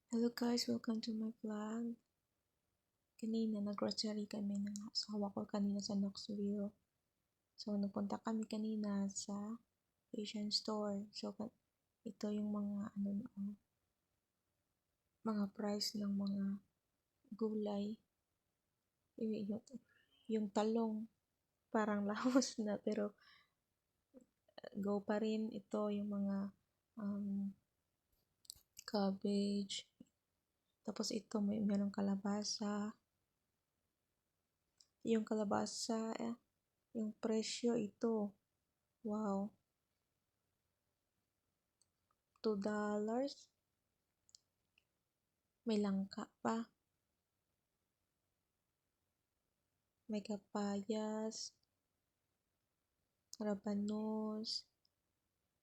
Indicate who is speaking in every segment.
Speaker 1: Hello guys, welcome to my vlog. Kanina nag-grocery kami ng asawa ko kanina sa Knoxville. So nagpunta kami kanina sa Asian store. So ito yung mga mga price ng mga gulay. Yung talong parang lahos na pero go pa rin. Ito yung mga cabbage. Tapos ito merong kalabasa. Yung kalabasa, yung presyo ito. Wow. $2. May langka pa. May kapayas. Rabanos.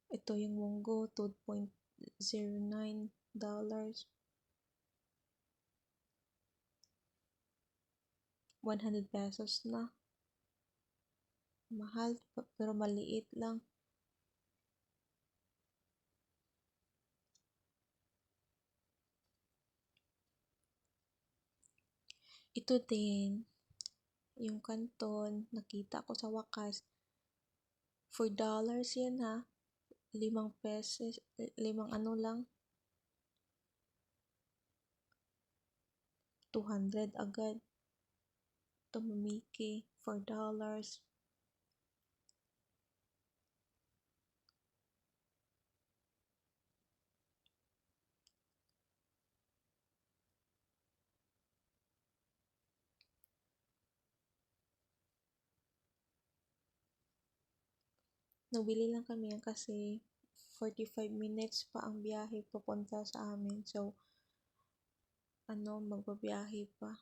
Speaker 1: Ito yung munggo, $2.09. ₱100 na. Mahal, pero maliit lang. Ito din, yung kanton, nakita ko sa wakas. $4 yan ha. 5 pesos, 5 lang. 200 agad. Ito mamiki, $4. Nabili lang kami yan kasi 45 minutes pa ang biyahe papunta sa amin. So, magbabiyahe pa.